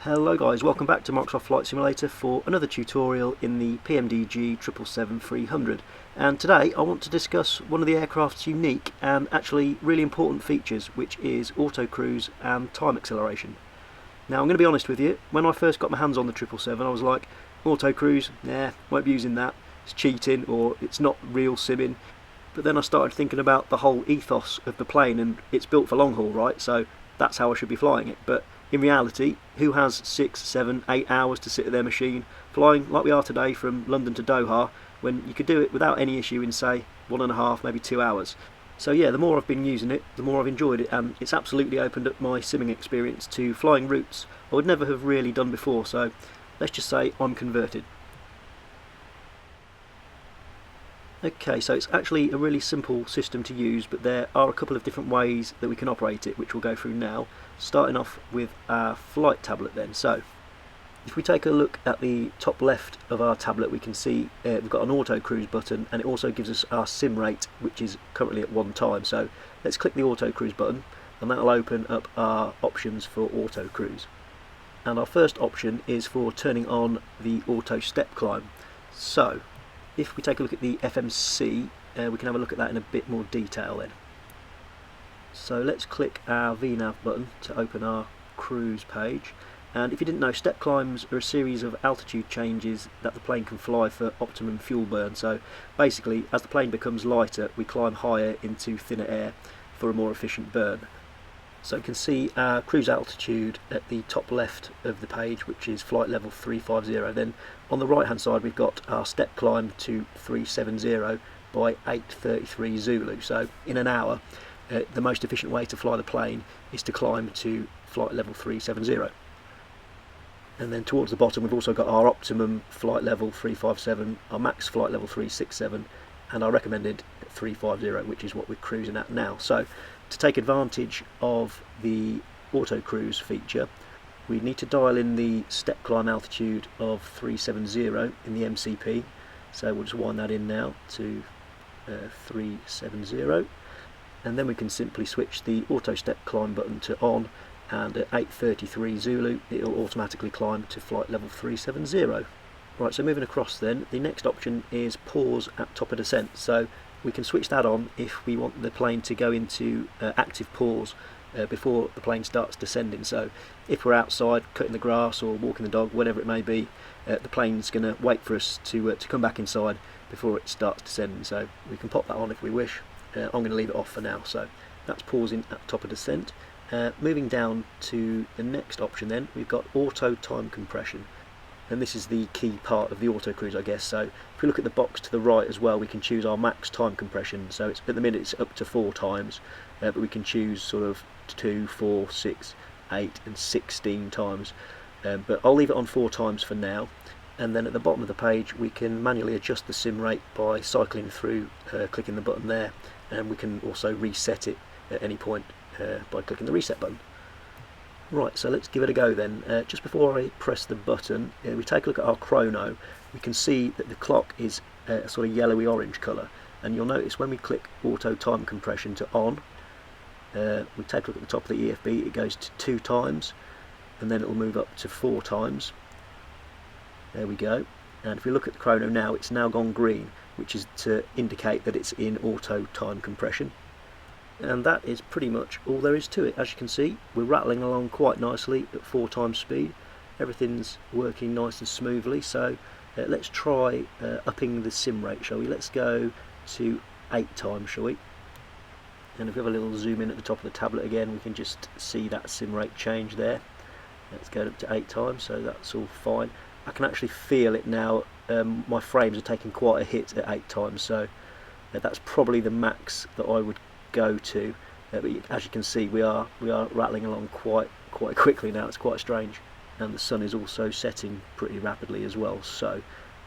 Hello guys, welcome back to Microsoft Flight Simulator for another tutorial in the PMDG 777-300, and today I want to discuss one of the aircraft's unique and actually really important features, which is autocruise and time acceleration. Now I'm going to be honest with you, when I first got my hands on the 777 I was like, autocruise, nah, won't be using that, it's cheating or it's not real simming. But then I started thinking about the whole ethos of the plane, and it's built for long haul, right? So that's how I should be flying it. But in reality, who has 6, 7, 8 hours to sit at their machine, flying like we are today from London to Doha, when you could do it without any issue in, say, 1.5, maybe 2 hours. So yeah, the more I've been using it, the more I've enjoyed it, and it's absolutely opened up my simming experience to flying routes I would never have really done before. So let's just say I'm converted. Okay, so it's actually a really simple system to use, but there are a couple of different ways that we can operate it, which we'll go through now, starting off with our flight tablet then. So if we take a look at the top left of our tablet, we can see we've got an auto cruise button, and it also gives us our sim rate, which is currently at 1 time. So let's click the auto cruise button, and that'll open up our options for auto cruise. And our first option is for turning on the auto step climb. So if we take a look at the FMC, we can have a look at that in a bit more detail then. So let's click our VNav button to open our cruise page. And if you didn't know, step climbs are a series of altitude changes that the plane can fly for optimum fuel burn. So basically, as the plane becomes lighter, we climb higher into thinner air for a more efficient burn. So you can see our cruise altitude at the top left of the page, which is flight level 350. Then on the right hand side we've got our step climb to 370 by 833 Zulu. So in an hour, the most efficient way to fly the plane is to climb to flight level 370. And then towards the bottom we've also got our optimum flight level 357, our max flight level 367, and our recommended 350, which is what we're cruising at now. So to take advantage of the auto cruise feature, we need to dial in the step climb altitude of 370 in the MCP. So we'll just wind that in now to 370, and then we can simply switch the auto step climb button to on, and at 833 Zulu it will automatically climb to flight level 370. Right, so moving across then, the next option is pause at top of descent. So we can switch that on if we want the plane to go into active pause before the plane starts descending. So if we're outside cutting the grass or walking the dog, whatever it may be, the plane's going to wait for us to come back inside before it starts descending. So we can pop that on if we wish. I'm going to leave it off for now. So that's pausing at top of descent. Moving down to the next option then, we've got auto time compression. And this is the key part of the auto cruise, I guess. So if we look at the box to the right as well, we can choose our max time compression. So it's, at the minute it's up to 4 times, but we can choose sort of 2, 4, 6, 8 and 16 times. But I'll leave it on 4 times for now. And then at the bottom of the page we can manually adjust the sim rate by cycling through, clicking the button there, and we can also reset it at any point by clicking the reset button. Right, so let's give it a go then. Just before I press the button, we take a look at our chrono. We can see that the clock is a sort of yellowy orange colour, and you'll notice when we click auto time compression to on, we take a look at the top of the EFB, it goes to 2 times, and then it will move up to 4 times. There we go. And if we look at the chrono now, it's now gone green, which is to indicate that it's in auto time compression. And that is pretty much all there is to it. As you can see, we're rattling along quite nicely at 4 times speed. Everything's working nice and smoothly. So let's try upping the sim rate, shall we? Let's go to 8 times, shall we? And if we have a little zoom in at the top of the tablet again, we can just see that sim rate change there. Let's go up to 8 times, so that's all fine. I can actually feel it now. My frames are taking quite a hit at 8 times, so that's probably the max that I would go to, but as you can see we are rattling along quite quickly now. It's quite strange, and the sun is also setting pretty rapidly as well. So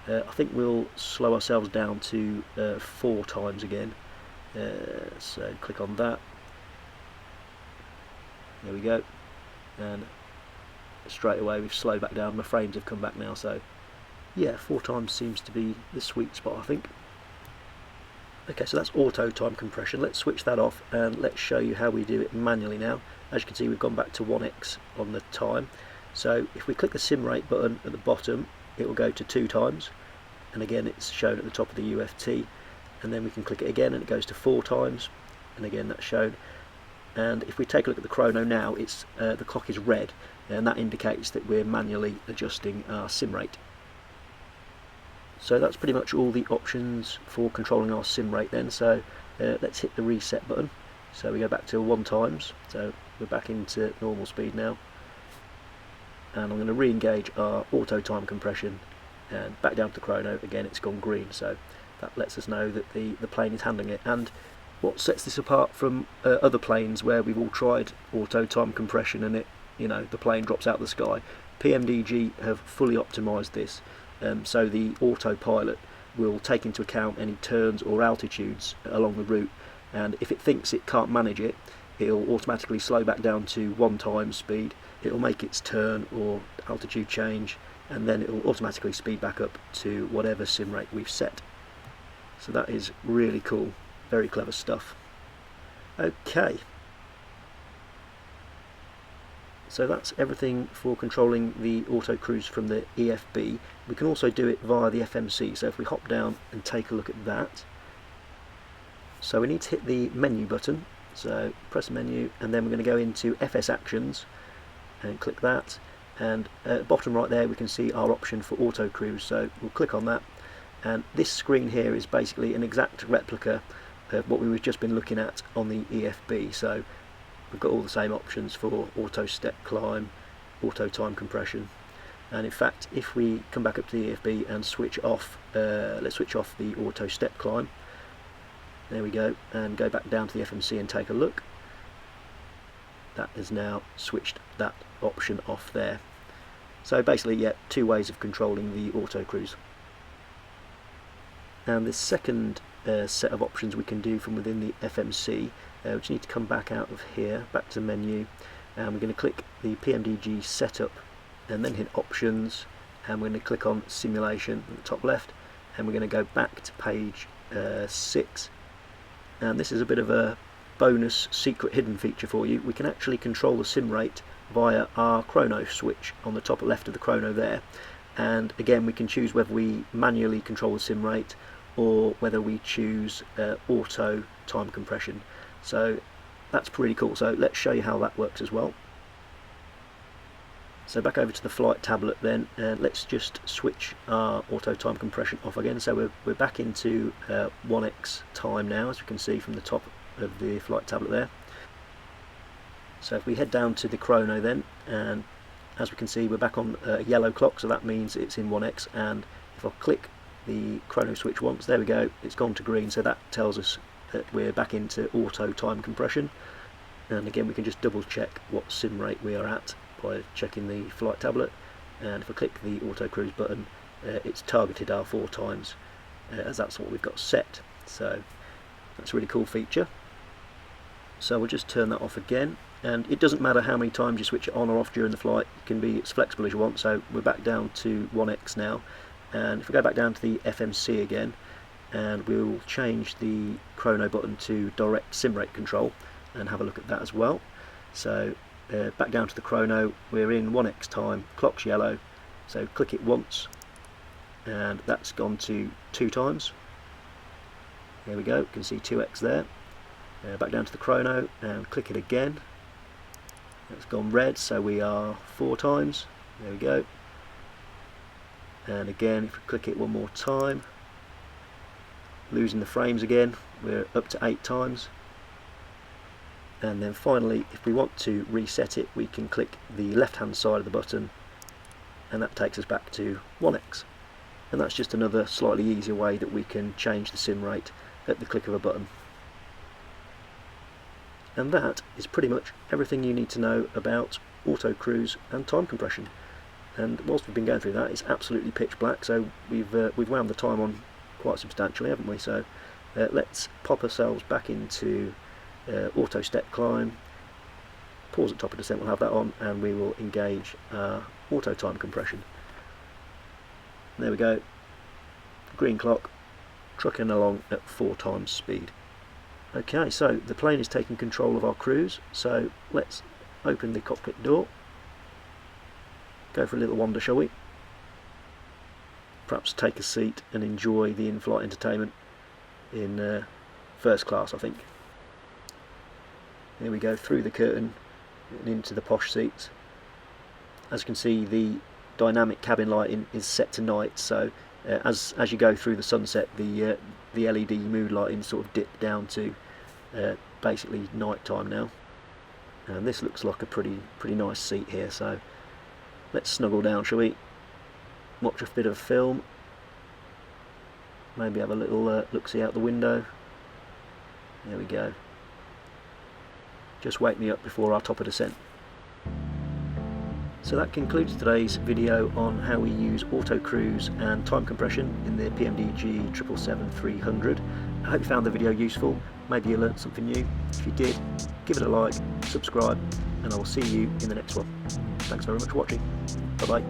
I think we'll slow ourselves down to 4 times again. So click on that. There we go, and straight away we've slowed back down. My frames have come back now, so yeah, 4 times seems to be the sweet spot, I think. Okay, so that's auto time compression. Let's switch that off and let's show you how we do it manually now. As you can see, we've gone back to 1x on the time, So if we click the sim rate button at the bottom, it will go to 2 times, and again it's shown at the top of the UFT, and then we can click it again and it goes to 4 times, and again that's shown. And if we take a look at the chrono now, it's the clock is red, and that indicates that we're manually adjusting our sim rate. So that's pretty much all the options for controlling our sim rate then. So let's hit the reset button. So we go back to 1 times, so we're back into normal speed now, and I'm going to re-engage our auto time compression and back down to the chrono. Again it's gone green, so that lets us know that the plane is handling it. And what sets this apart from other planes where we've all tried auto time compression and the plane drops out of the sky, PMDG have fully optimized this, so the autopilot will take into account any turns or altitudes along the route, and if it thinks it can't manage it, it'll automatically slow back down to 1 times speed. It'll make its turn or altitude change, and then it'll automatically speed back up to whatever sim rate we've set. So that is really cool, very clever stuff. Okay, so that's everything for controlling the Autocruise from the EFB. We can also do it via the FMC, so if we hop down and take a look at that. So we need to hit the menu button, so press menu, and then we're going to go into FS Actions and click that, and at the bottom right there we can see our option for Autocruise, so we'll click on that, and this screen here is basically an exact replica of what we've just been looking at on the EFB. So we've got all the same options for auto step climb, auto time compression, and in fact if we come back up to the EFB and switch off, let's switch off the auto step climb, there we go, and go back down to the FMC and take a look. That has now switched that option off there. So basically, yeah, 2 ways of controlling the Autocruise. And the second set of options we can do from within the FMC, we just need to come back out of here, back to the menu, and we're going to click the PMDG setup and then hit options, and we're going to click on simulation at the top left, and we're going to go back to page 6. And this is a bit of a bonus secret hidden feature for you. We can actually control the sim rate via our chrono switch on the top left of the chrono there, and again we can choose whether we manually control the sim rate or whether we choose auto time compression. So that's pretty cool. So let's show you how that works as well. So back over to the flight tablet then, and let's just switch our auto time compression off again. So we're back into 1x time now, as we can see from the top of the flight tablet there. So if we head down to the chrono then, and as we can see we're back on a yellow clock, so that means it's in 1x, and if I click the chrono switch once, there we go, it's gone to green, so that tells us that we're back into auto time compression. And again we can just double check what sim rate we are at by checking the flight tablet, and if I click the Autocruise button, it's targeted our 4 times, as that's what we've got set. So that's a really cool feature. So we'll just turn that off again, and it doesn't matter how many times you switch it on or off during the flight, it can be as flexible as you want. So we're back down to 1x now, and if we go back down to the FMC again, and we'll change the chrono button to direct sim rate control and have a look at that as well. So back down to the chrono, we're in 1x time, clock's yellow, so click it once and that's gone to 2 times. There we go, you can see 2x there. Back down to the chrono and click it again, that's gone red, so we are 4 times. There we go. And again, if we click it one more time, losing the frames again, we're up to 8 times. And then finally, if we want to reset it, we can click the left hand side of the button, and that takes us back to 1x. And that's just another slightly easier way that we can change the sim rate at the click of a button. And that is pretty much everything you need to know about Autocruise and time compression. And whilst we've been going through that, it's absolutely pitch black, so we've wound the time on quite substantially, haven't we? So let's pop ourselves back into auto step climb, pause at top of descent, we'll have that on, and we will engage auto time compression. There we go, green clock, trucking along at 4 times speed. Okay, so the plane is taking control of our cruise, so let's open the cockpit door, go for a little wander, shall we? Perhaps take a seat and enjoy the in-flight entertainment in first class, I think. Here we go, through the curtain and into the posh seats. As you can see, the dynamic cabin lighting is set to night, so as you go through the sunset, the LED mood lighting sort of dip down to basically night time now. And this looks like a pretty nice seat here, so let's snuggle down, shall we? Watch a bit of film, maybe have a little look-see out the window. There we go. Just wake me up before our top of descent. So that concludes today's video on how we use Autocruise and time compression in the PMDG 777-300. I hope you found the video useful. Maybe you learnt something new. If you did, give it a like, subscribe, and I will see you in the next one. Thanks very much for watching. Bye bye.